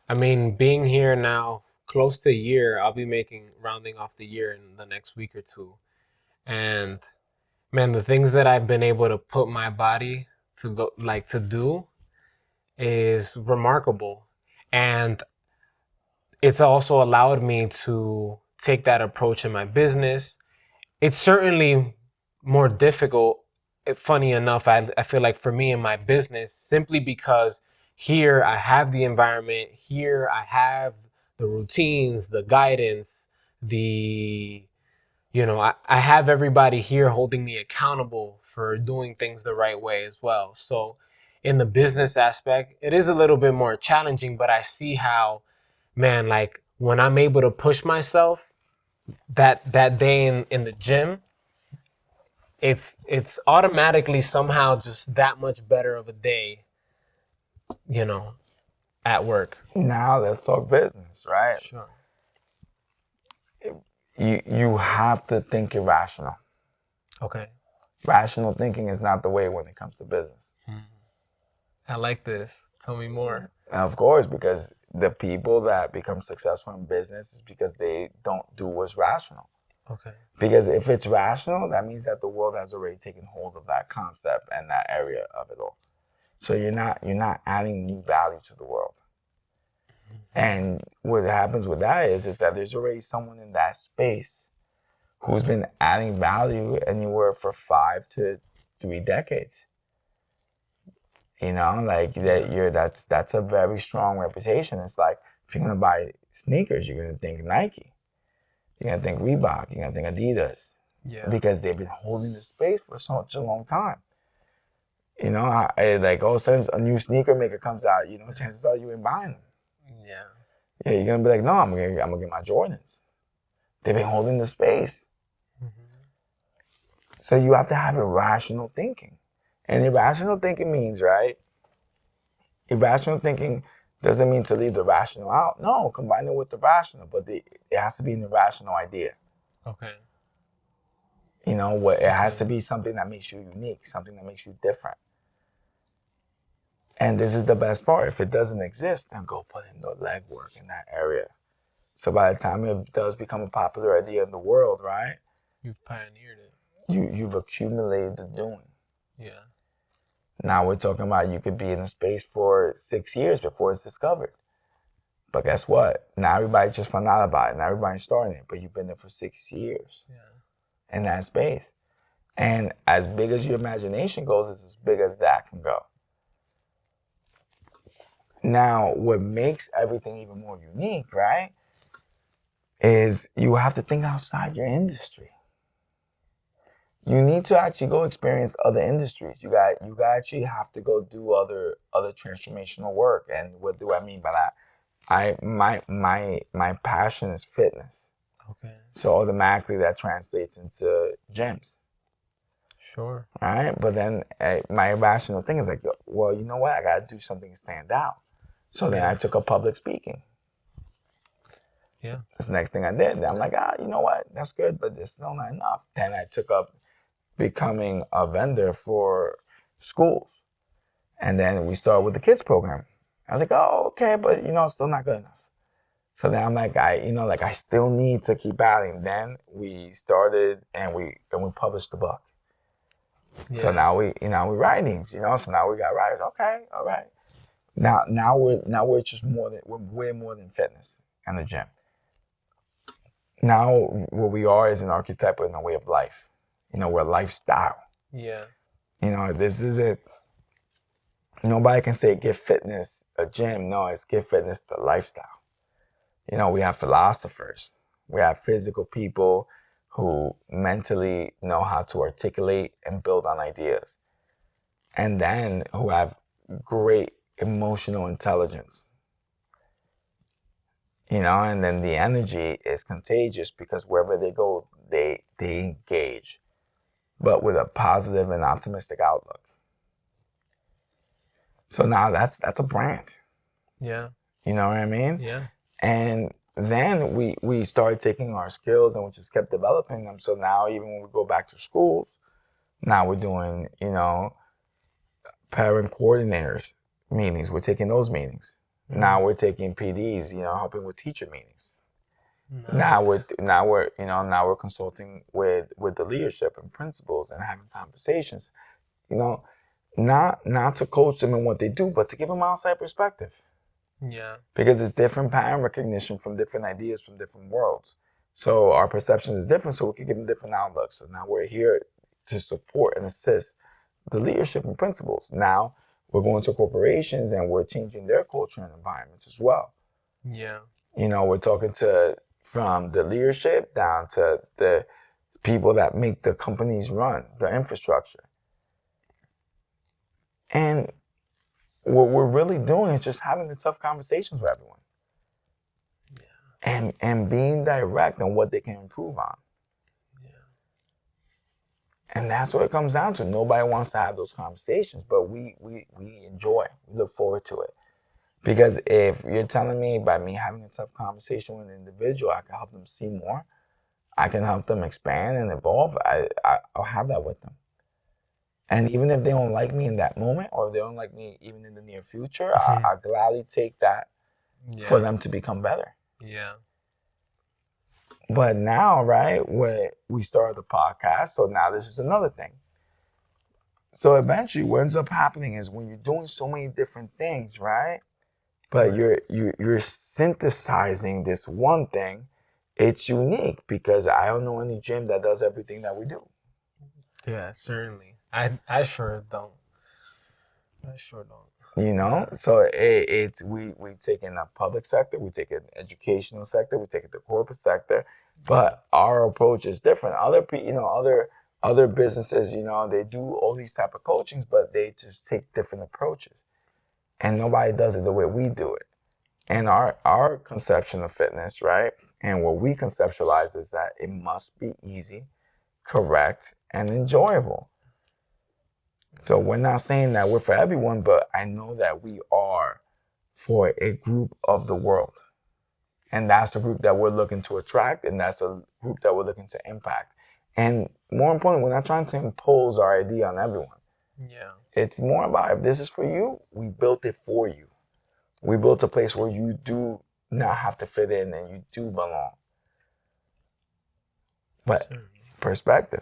I mean, being here now close to a year, I'll be making rounding off the year in the next week or two. And man, the things that I've been able to put my body to go like to do is remarkable. And it's also allowed me to take that approach in my business. It's certainly more difficult. Funny enough, I feel like for me in my business, simply because here I have the environment, here I have the routines, the guidance, the, I have everybody here holding me accountable for doing things the right way as well. So, in the business aspect, it is a little bit more challenging, but I see how, man, like when I'm able to push myself that day in the gym, it's automatically somehow just that much better of a day, you know, at work. Now let's talk business, right? Sure. You have to think irrational. Okay. Rational thinking is not the way when it comes to business. I like this. Tell me more. And of course, because the people that become successful in business is because they don't do what's rational. Okay. Because if it's rational, that means that the world has already taken hold of that concept and that area of it all. So you're not adding new value to the world. And what happens with that is that there's already someone in that space who's been adding value anywhere for 5 to 3 decades. Like that that's a very strong reputation. It's like if you're gonna buy sneakers, you're gonna think Nike, you're gonna think Reebok, you're gonna think Adidas, Yeah. because they've been holding the space for such a long time. Like all of a sudden a new sneaker maker comes out, chances are you ain't buying them. Yeah. Yeah, you're gonna be like, no, I'm gonna get my Jordans. They've been holding the space. So you have to have irrational thinking. And irrational thinking means, right? Irrational thinking doesn't mean to leave the rational out. No, combine it with the rational, but it has to be an irrational idea. Okay. It has to be something that makes you unique, something that makes you different. And this is the best part. If it doesn't exist, then go put in the legwork in that area. So by the time it does become a popular idea in the world, right? You've pioneered it. You've accumulated the doing. Yeah. Now we're talking about you could be in a space for 6 years before it's discovered. But guess what? Now everybody just found out about it. Now everybody's starting it. But you've been there for 6 years in that space. And as big as your imagination goes, is as big as that can go. Now, what makes everything even more unique, right, is you have to think outside your industry. You need to actually go experience other industries. You actually have to go do other transformational work. And what do I mean by that? My passion is fitness. Okay. So automatically that translates into gyms. Sure. Right? But then my irrational thing is like, well, you know what? I got to do something to stand out. So then I took up public speaking. Yeah. That's the next thing I did. I'm like, you know what? That's good, but it's still not enough. Then I took up becoming a vendor for schools. And then we started with the kids program. I was like, oh, okay, but it's still not good enough. So then I'm like, I still need to keep adding. Then we started and we published the book. Yeah. So now we writing, so now we got writers. Okay, all right. Now we're just we're way more than fitness and the gym. Now what we are is an archetype and a way of life. We're a lifestyle. Yeah. This is it. Nobody can say give fitness a gym. No, it's give fitness the lifestyle. We have philosophers. We have physical people who mentally know how to articulate and build on ideas. And then who have great emotional intelligence. And then the energy is contagious because wherever they go, they engage, but with a positive and optimistic outlook. So now that's a brand. Yeah. You know what I mean? Yeah. And then we started taking our skills and we just kept developing them. So now even when we go back to schools, now we're doing, parent coordinators meetings. We're taking those meetings. Now we're taking PDs, helping with teacher meetings. Nice. Now we're consulting with the leadership and principals and having conversations. Not to coach them in what they do, but to give them outside perspective. Yeah. Because it's different pattern recognition from different ideas from different worlds. So our perception is different, so we can give them different outlooks. So now we're here to support and assist the leadership and principals. Now we're going to corporations and we're changing their culture and environments as well. Yeah. We're talking from the leadership down to the people that make the companies run, the infrastructure. And what we're really doing is just having the tough conversations with everyone. Yeah. And being direct on what they can improve on. Yeah. And that's what it comes down to. Nobody wants to have those conversations, but we enjoy. We look forward to it. Because if you're telling me by me having a tough conversation with an individual, I can help them see more, I can help them expand and evolve, I'll have that with them. And even if they don't like me in that moment, or they don't like me even in the near future, I'll gladly take that for them to become better. Yeah. But now, right, when we started the podcast, so now this is another thing. So eventually what ends up happening is when you're doing so many different things, right? But you're synthesizing this one thing. It's unique because I don't know any gym that does everything that we do. Yeah, certainly. I sure don't. I sure don't. So it's we take in the public sector, we take in the educational sector, we take in the corporate sector, but our approach is different. Other businesses, they do all these type of coachings, but they just take different approaches. And nobody does it the way we do it. And our conception of fitness, right? And what we conceptualize is that it must be easy, correct, and enjoyable. So we're not saying that we're for everyone, but I know that we are for a group of the world. And that's the group that we're looking to attract, and that's the group that we're looking to impact. And more importantly, we're not trying to impose our idea on everyone. Yeah. It's more about if this is for you, we built it for you. We built a place where you do not have to fit in and you do belong. But perspective.